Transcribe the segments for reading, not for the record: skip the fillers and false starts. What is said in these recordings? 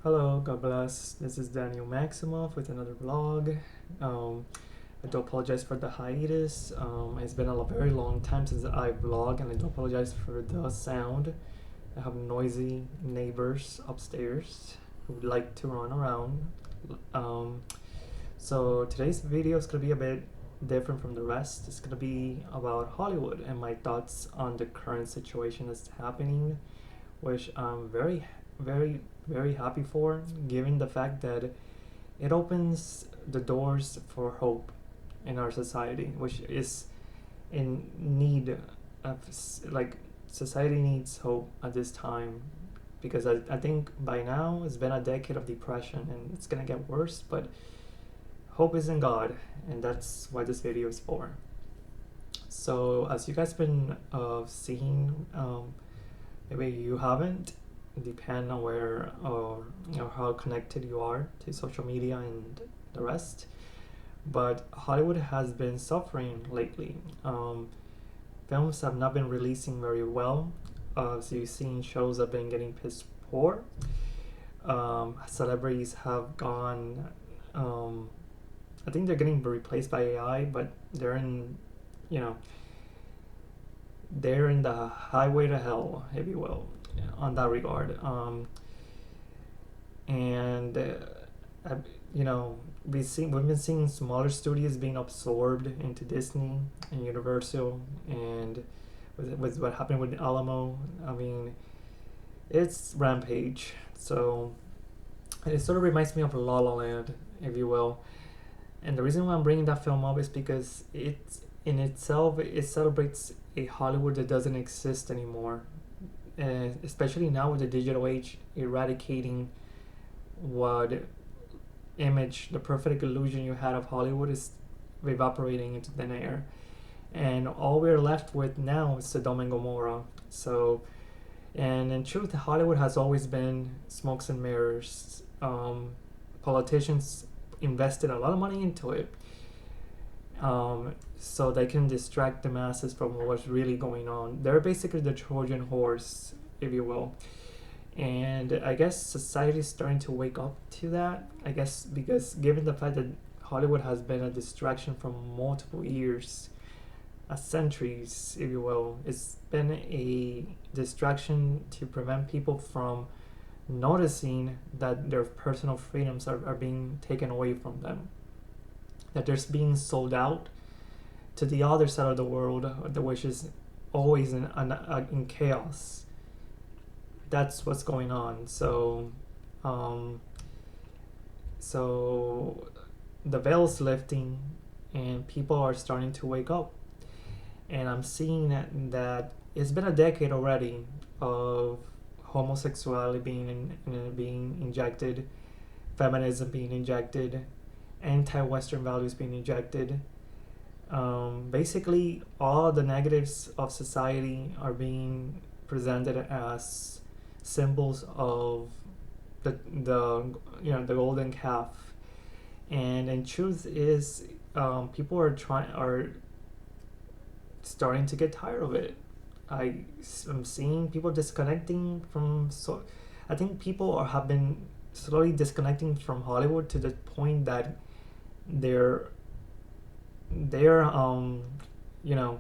Hello, God bless. This is Daniel Maximoff with another vlog. I do apologize for the hiatus. It's been a very long time since I vlog, and I do apologize for the sound. I have noisy neighbors upstairs who like to run around. Um, so today's video is gonna be a bit different from the rest. It's gonna be about Hollywood and my thoughts on the current situation that's happening, which I'm very happy for, given the fact that it opens the doors for hope in our society, which is in need of, like, society needs hope at this time, because I think by now it's been a decade of depression and it's gonna get worse, but hope is in God, and that's what this video is for. So as you guys been seeing, maybe you haven't, depend on where or how connected you are to social media and the rest, but Hollywood has been suffering lately. Films have not been releasing very well. So you've seen shows have been getting piss poor. Celebrities have gone, I think they're getting replaced by AI, but they're in, you know, they're in the highway to hell, if you will, on that regard. And you know, we've been seeing smaller studios being absorbed into Disney and Universal, and with what happened with Alamo, I mean, it's rampage. So it sort of reminds me of La La Land, if you will. And the reason why I'm bringing that film up is because it's in itself, it celebrates a Hollywood that doesn't exist anymore, especially now with the digital age eradicating what image, the perfect illusion you had of Hollywood is evaporating into thin air, and all we're left with now is Sodom and Gomorrah. So, and in truth, Hollywood has always been smokes and mirrors. Politicians invested a lot of money into it, so they can distract the masses from what's really going on. They're basically the Trojan horse, if you will. And I guess society is starting to wake up to that. I guess because given the fact that Hollywood has been a distraction for multiple years, centuries, if you will, it's been a distraction to prevent people from noticing that their personal freedoms are being taken away from them, that they're being sold out to the other side of the world, which is always in chaos. That's what's going on. So the veil's lifting, and people are starting to wake up. And I'm seeing that it's been a decade already of homosexuality being injected, feminism being injected, anti-Western values being injected. Basically, all the negatives of society are being presented as symbols of the the golden calf, and in truth is, people are starting to get tired of it. I'm seeing people disconnecting from, so I think people have been slowly disconnecting from Hollywood to the point that they're you know,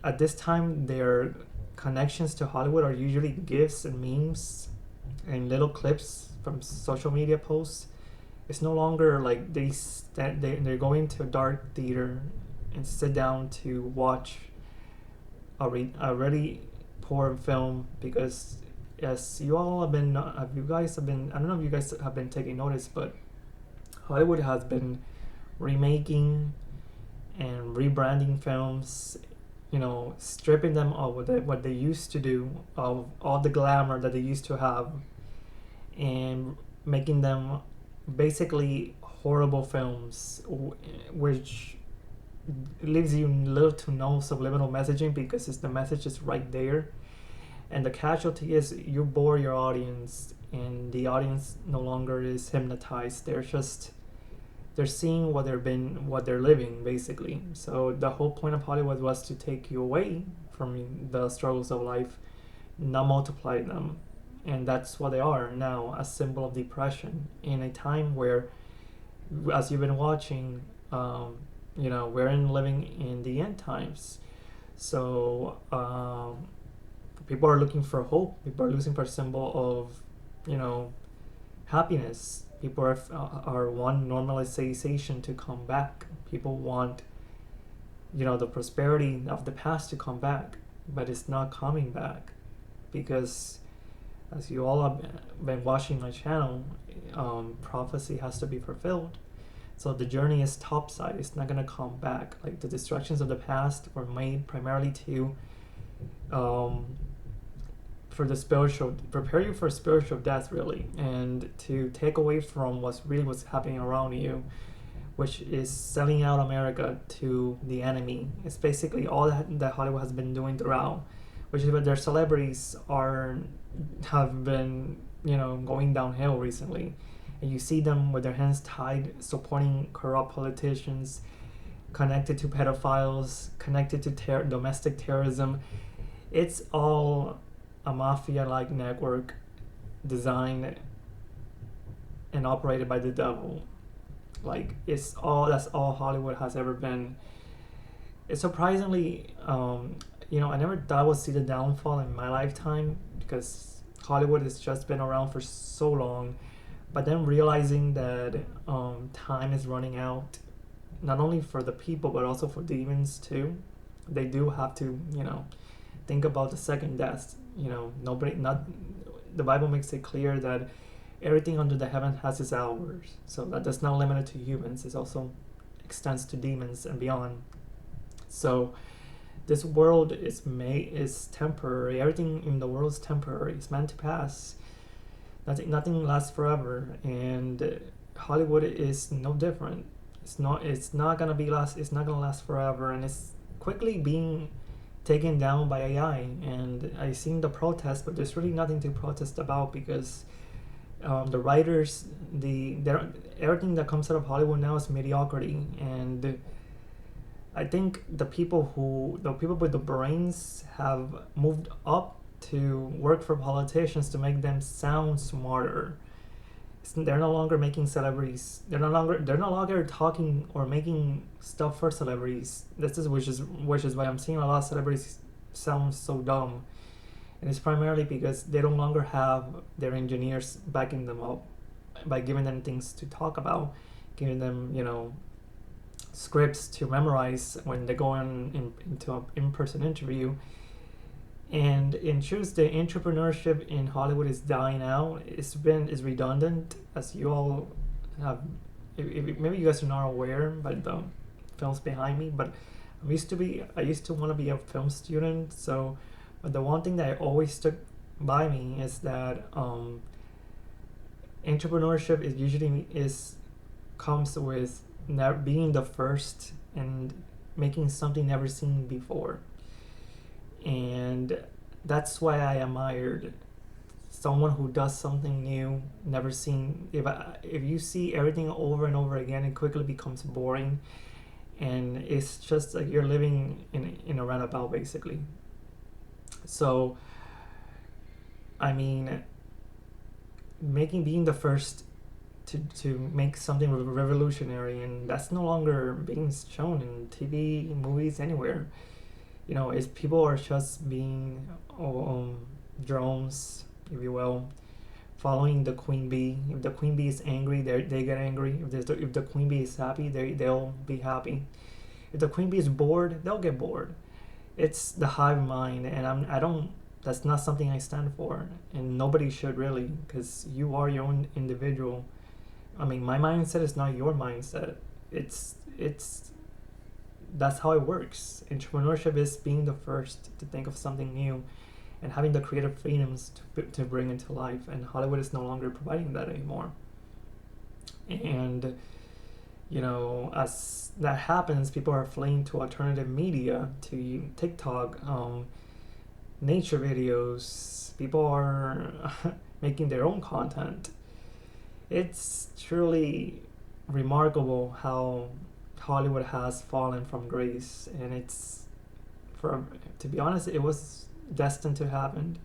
at this time their connections to Hollywood are usually gifs and memes and little clips from social media posts. It's no longer like they're going to a dark theater and sit down to watch a really poor film, because as you all have been, you guys have been, I don't know if you guys have been taking notice, but Hollywood has been remaking and rebranding films, you know, stripping them of what they used to do, of all the glamour that they used to have, and making them basically horrible films, which leaves you little to no subliminal messaging, because the message is right there, and the casualty is you bore your audience, and the audience no longer is hypnotized. They're seeing what they're living, basically. So the whole point of Hollywood was to take you away from the struggles of life, not multiply them. and that's what they are now, a symbol of depression in a time where, as you've been watching, we're living in the end times. So people are looking for hope. People are looking for a symbol of, happiness. People are want normalization to come back. People want, the prosperity of the past to come back, but it's not coming back because, as you all have been watching my channel, prophecy has to be fulfilled. So the journey is topside. It's not gonna come back. Like, the distractions of the past were made primarily to, for the spiritual, prepare you for spiritual death, really, and to take away from what's happening around you, which is selling out America to the enemy. It's basically all that Hollywood has been doing throughout, which is what their celebrities have been, going downhill recently. And you see them with their hands tied, supporting corrupt politicians, connected to pedophiles, connected to domestic terrorism. It's all a mafia-like network designed and operated by the devil. Like, that's all Hollywood has ever been. It's surprisingly, I never thought I would see the downfall in my lifetime, because Hollywood has just been around for so long. But then realizing that time is running out, not only for the people but also for demons too. They do have to, think about the second death. The Bible makes it clear that everything under the heaven has its hours. So that does not limit it to humans. It also extends to demons and beyond. So this world is temporary. Everything in the world is temporary. It's meant to pass. Nothing lasts forever, and Hollywood is no different. It's not gonna last forever, and it's quickly being taken down by AI. And I've seen the protest, but there's really nothing to protest about, because the writers, everything that comes out of Hollywood now is mediocrity. And I think the people with the brains have moved up to work for politicians to make them sound smarter. They're no longer making celebrities. They're no longer talking or making stuff for celebrities. Which is why I'm seeing a lot of celebrities sound so dumb. And it's primarily because they no longer have their engineers backing them up by giving them things to talk about, giving them, scripts to memorize when they go into an in-person interview. And in truth, the entrepreneurship in Hollywood is dying out. It's redundant, as you all have. Maybe you guys are not aware by the films behind me, but I used to want to be a film student. So, but the one thing that always stuck by me is that entrepreneurship comes with being the first and making something never seen before. And that's why I admired someone who does something new, never seen. If you see everything over and over again, it quickly becomes boring, and it's just like you're living in a roundabout, basically. So, I mean, being the first to make something revolutionary, and that's no longer being shown in TV, movies, anywhere. Is people are just being drones, if you will, following the queen bee. If the queen bee is angry, they get angry. If the queen bee is happy, they'll be happy. If the queen bee is bored, they'll get bored. It's the hive mind, and that's not something I stand for, and nobody should, really, because you are your own individual. I mean, my mindset is not your mindset. It's that's how it works. Entrepreneurship is being the first to think of something new and having the creative freedoms to bring into life. And Hollywood is no longer providing that anymore. And, as that happens, people are fleeing to alternative media, to TikTok, nature videos. People are making their own content. It's truly remarkable how Hollywood has fallen from grace, and to be honest, it was destined to happen,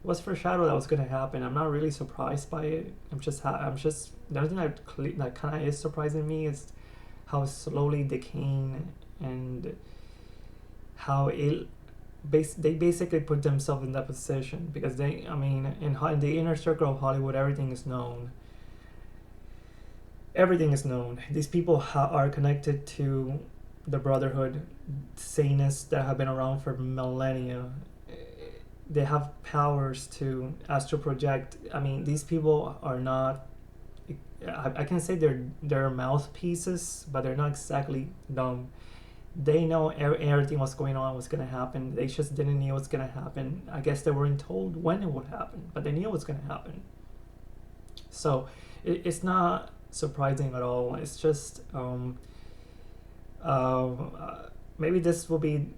was foreshadowed that was gonna happen. I'm not really surprised by it. I'm just the only thing that kind of is surprising me is how slowly decaying and how they basically put themselves in that position because in the inner circle of Hollywood, everything is known. Everything is known. These people are connected to the Brotherhood, Satanists that have been around for millennia. They have powers to astral project. These people are not. I can say they're mouthpieces, but they're not exactly dumb. They know everything was going on, was gonna happen. They just didn't know what's gonna happen. I guess they weren't told when it would happen, but they knew what's gonna happen. So it's not surprising at all. It's just maybe this will be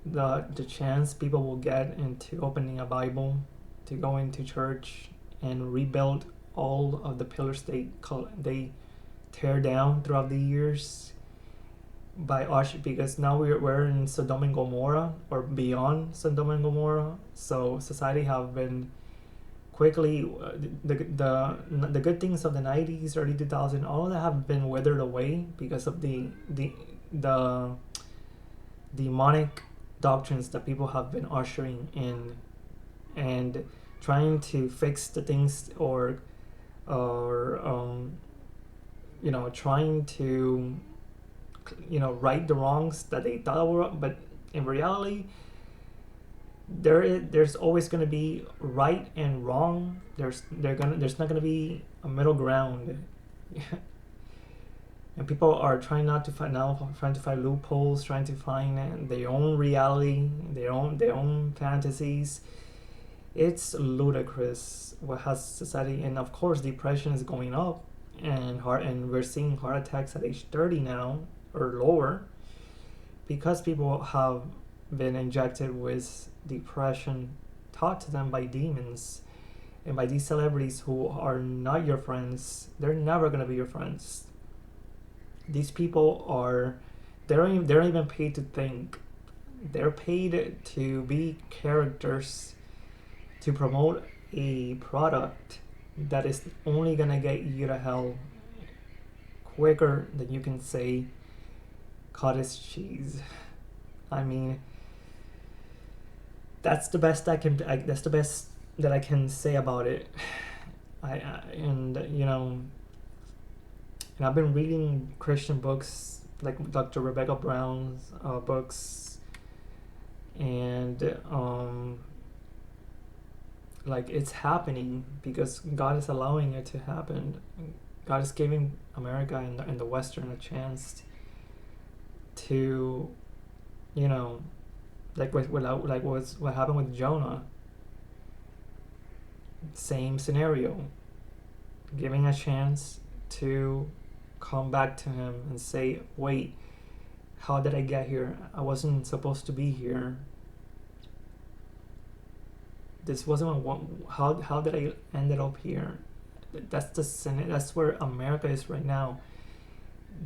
the chance people will get into opening a Bible, to go into church and rebuild all of the pillars they tear down throughout the years by because now we're in Sodom and Gomorrah or beyond Sodom and Gomorrah. So society have been quickly the good things of the 90s, early 2000s, all of that have been withered away because of the demonic doctrines that people have been ushering in and trying to fix the things or trying to right the wrongs that they thought were, but in reality there's always going to be right and wrong. There's not going to be a middle ground. And people are trying to find loopholes, trying to find their own reality, their own fantasies. It's ludicrous what has society, and of course depression is going up, and we're seeing heart attacks at age 30 now or lower because people have been injected with depression taught to them by demons and by these celebrities who are not your friends. They're never going to be your friends. These people they're not even paid to think. They're paid to be characters, to promote a product that is only going to get you to hell quicker than you can say cottage cheese. That's the best that's the best that I can say about it. And I've been reading Christian books like Dr. Rebecca Brown's books, and it's happening because God is allowing it to happen. God is giving America and the Western a chance to, what happened with Jonah. Same scenario, giving a chance to come back to him and say, wait, how did I get here? I wasn't supposed to be here. This wasn't how did I ended up here? That's where America is right now.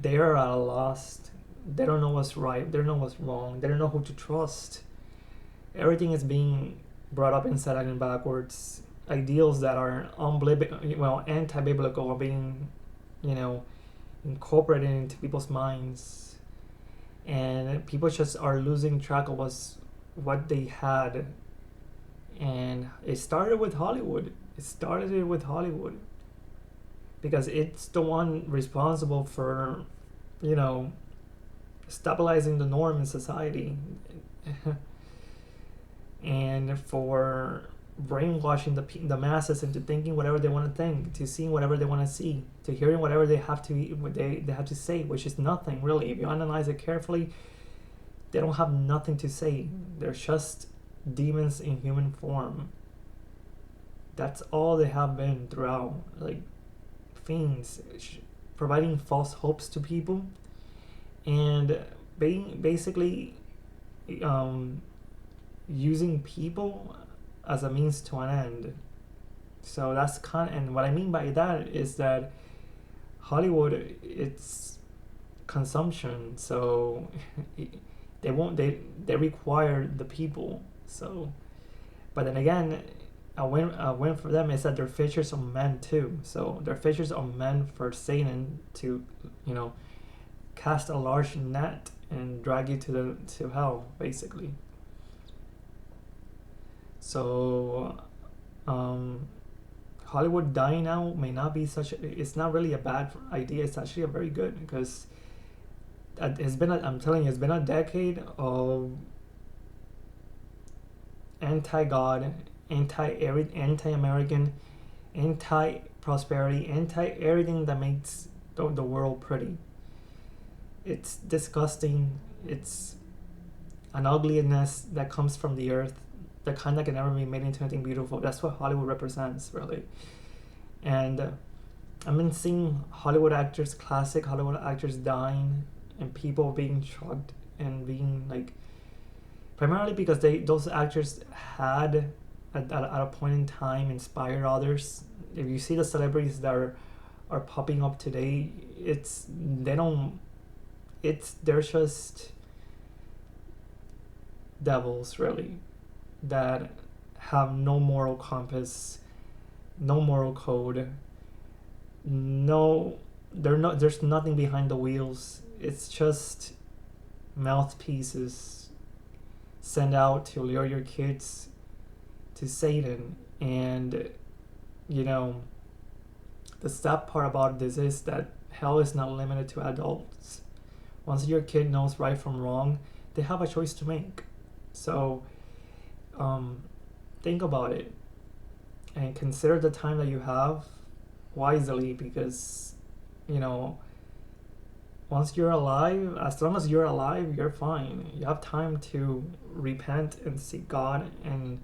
They are lost. They don't know what's right. They don't know what's wrong. They don't know who to trust. Everything is being brought up inside out and backwards. Ideals that are anti-biblical are being, incorporated into people's minds, and people just are losing track of what they had. And it started with Hollywood. Because it's the one responsible for, stabilizing the norm in society and for brainwashing the masses into thinking whatever they want to think, to seeing whatever they want to see, to hearing whatever they have to say, which is nothing really. If you analyze it carefully, they don't have nothing to say. They're just demons in human form. That's all they have been throughout, fiends, providing false hopes to people, and basically using people as a means to an end. So that's and what I mean by that is that Hollywood, it's consumption, so they require the people. So, but then again, a win for them is that they're fishers of men too. So they're fishers of men for Satan to, you know, cast a large net and drag you to hell, basically. So Hollywood dying out may not be it's not really a bad idea. It's actually a very good, because I'm telling you, it's been a decade of anti-God, anti-American, anti-prosperity, anti-everything that makes the world pretty. It's disgusting. It's an ugliness that comes from the earth, the kind that can never be made into anything beautiful. That's what Hollywood represents, really. And I've been seeing classic Hollywood actors dying, and people being shocked and being like, primarily because those actors had at a point in time inspired others. If you see the celebrities that are popping up today, they're just devils, really, that have no moral compass, no moral code, there's nothing behind the wheels. It's just mouthpieces sent out to lure your kids to Satan. And you know, the sad part about this is that hell is not limited to adults. Once your kid knows right from wrong, they have a choice to make. So think about it and consider the time that you have wisely, because you know, once you're alive, as long as you're alive, you're fine. You have time to repent and seek God and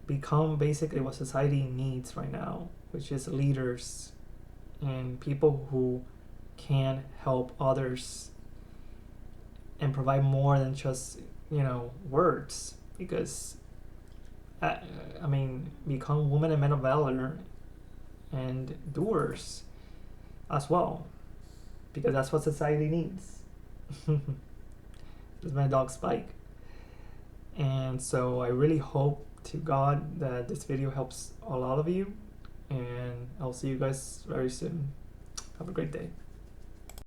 become basically what society needs right now, which is leaders and people who can help others and provide more than just, you know, words. Because become women and men of valor and doers as well, because that's what society needs. This is my dog Spike. And so I really hope to God that this video helps a lot of you, and I'll see you guys very soon. Have a great day.